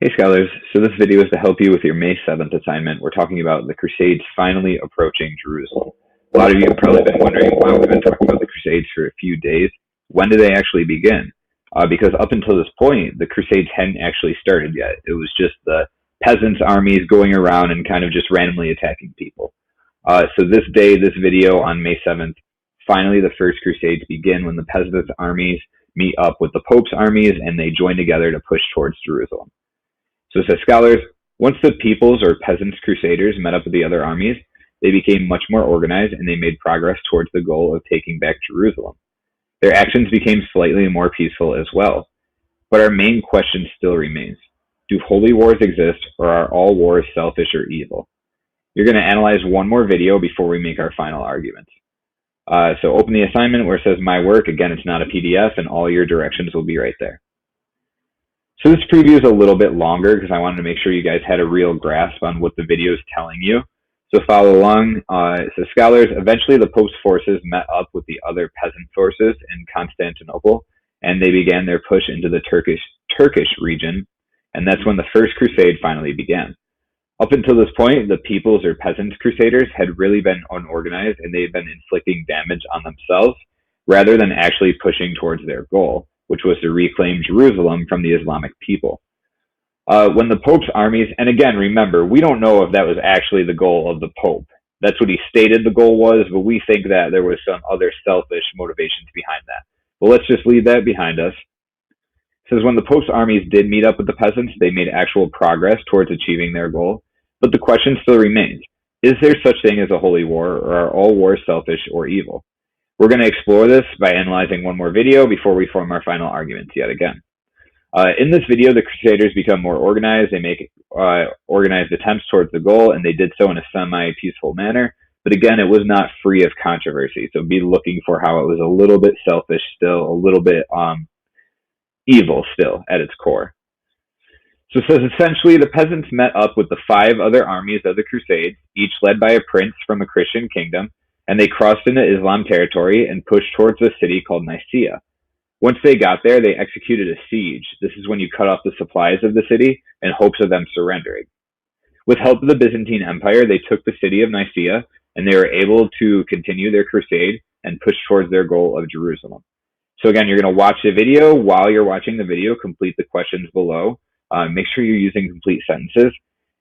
Hey scholars, so this video is to help you with your May 7th assignment. We're talking about the Crusades finally approaching Jerusalem. A lot of you have probably been wondering why we've been talking about the Crusades for a few days. When do they actually begin? Because up until this point, the Crusades hadn't actually started yet. It was just the peasants' armies going around and kind of just randomly attacking people. So this day, this video on May 7th, finally the First Crusades begin when the peasants' armies meet up with the Pope's armies and they join together to push towards Jerusalem. So it says, scholars, once the people's or peasants' crusaders met up with the other armies, they became much more organized and they made progress towards the goal of taking back Jerusalem. Their actions became slightly more peaceful as well. But our main question still remains. Do holy wars exist, or are all wars selfish or evil? You're going to analyze one more video before we make our final arguments. So open the assignment where it says my work. Again, it's not a PDF, and all your directions will be right there. So this preview is a little bit longer because I wanted to make sure you guys had a real grasp on what the video is telling you. So follow along. So scholars, eventually the Pope's forces met up with the other peasant forces in Constantinople, and they began their push into the Turkish region, and that's when the First Crusade finally began. Up until this point, the people's or peasants' crusaders had really been unorganized, and they had been inflicting damage on themselves rather than actually pushing towards their goal, which was to reclaim Jerusalem from the Islamic people. When the Pope's armies, and again, remember, we don't know if that was actually the goal of the Pope. That's what he stated the goal was, but we think that there was some other selfish motivations behind that. But let's just leave that behind us. It says when the Pope's armies did meet up with the peasants, they made actual progress towards achieving their goal. But the question still remains, is there such thing as a holy war, or are all wars selfish or evil? We're going to explore this by analyzing one more video before we form our final arguments yet again. In this video, the Crusaders become more organized. They make organized attempts towards the goal, and they did so in a semi-peaceful manner. But again, it was not free of controversy. So be looking for how it was a little bit selfish still, a little bit evil still at its core. So it says essentially the peasants met up with the 5 other armies of the Crusades, each led by a prince from a Christian kingdom, and they crossed into Islam territory and pushed towards a city called Nicaea. Once they got there, they executed a siege. This is when you cut off the supplies of the city in hopes of them surrendering. With help of the Byzantine Empire, they took the city of Nicaea, and they were able to continue their crusade and push towards their goal of Jerusalem. So again, you're going to watch the video. While you're watching the video, complete the questions below. Make sure you're using complete sentences.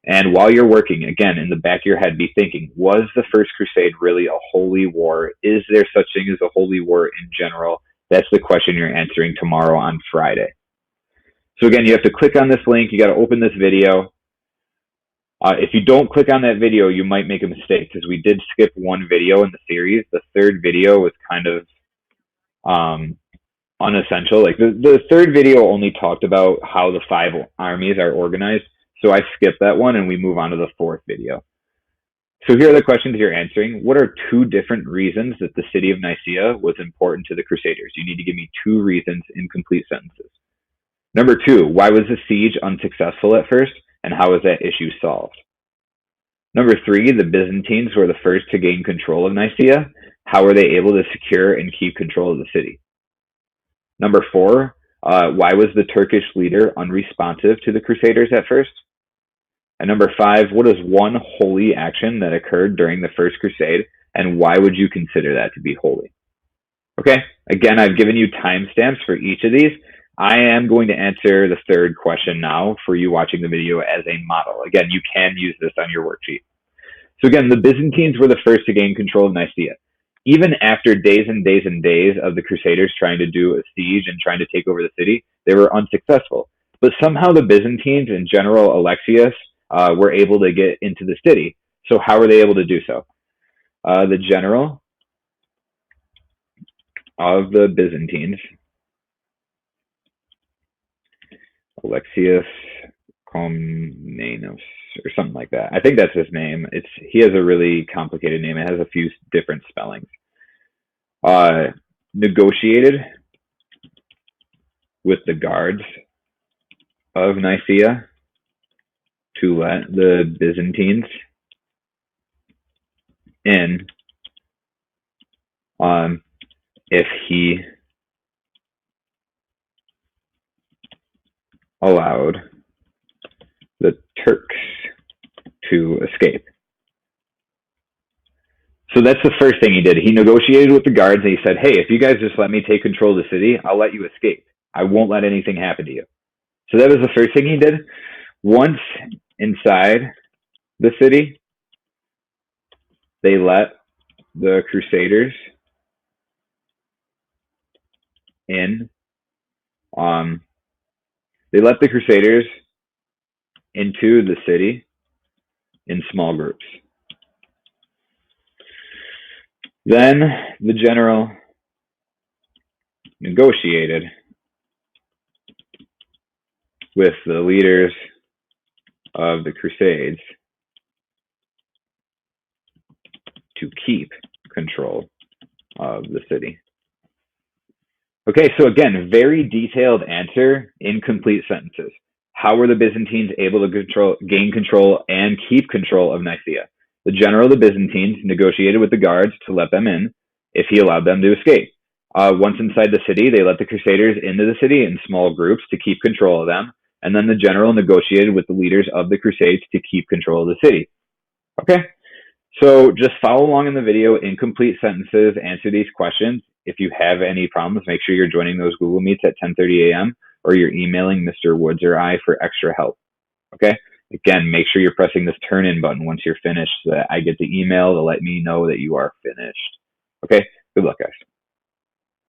And while you're working, again, in the back of your head, be thinking, was the First Crusade really a holy war? Is there such thing as a holy war in general? That's the question you're answering tomorrow on Friday. So again, you have to click on this link. You got to open this video. If you don't click on that video, you might make a mistake because we did skip one video in the series. The third video was kind of unessential. Like the third video only talked about how the 5 armies are organized. So I skipped that one and we move on to the 4th video. So here are the questions you're answering. What are 2 different reasons that the city of Nicaea was important to the Crusaders? You need to give me 2 reasons in complete sentences. Number 2, why was the siege unsuccessful at first, and how was that issue solved? Number 3, the Byzantines were the first to gain control of Nicaea. How were they able to secure and keep control of the city? Number 4, why was the Turkish leader unresponsive to the Crusaders at first? And number 5, what is one holy action that occurred during the First Crusade, and why would you consider that to be holy? Okay, again, I've given you timestamps for each of these. I am going to answer the 3rd question now for you watching the video as a model. Again, you can use this on your worksheet. So again, the Byzantines were the first to gain control of Nicaea. Even after days and days and days of the Crusaders trying to do a siege and trying to take over the city, they were unsuccessful. But somehow the Byzantines and General Alexius were able to get into the city. So how were they able to do so? The general of the Byzantines, Alexius Komnenos, or something like that. I think that's his name. He has a really complicated name. It has a few different spellings. Negotiated with the guards of Nicaea to let the Byzantines in if he allowed to escape. So that's the first thing he did. He negotiated with the guards and he said, hey, if you guys just let me take control of the city, I'll let you escape. I won't let anything happen to you. So that was the first thing he did. Once inside the city, they let the Crusaders in. They let the Crusaders into the city in small groups. Then the general negotiated with the leaders of the Crusades to keep control of the city. Okay, so again, very detailed answer in complete sentences. How were the Byzantines able to gain control and keep control of Nicaea? The general of the Byzantines negotiated with the guards to let them in if he allowed them to escape. Once inside the city, they let the Crusaders into the city in small groups to keep control of them. And then the general negotiated with the leaders of the Crusades to keep control of the city. Okay, so just follow along in the video in complete sentences, answer these questions. If you have any problems, make sure you're joining those Google Meets at 10:30 a.m. or you're emailing Mr. Woods or I for extra help. Okay? Again, make sure you're pressing this turn in button once you're finished so that I get the email to let me know that you are finished. Okay? Good luck, guys.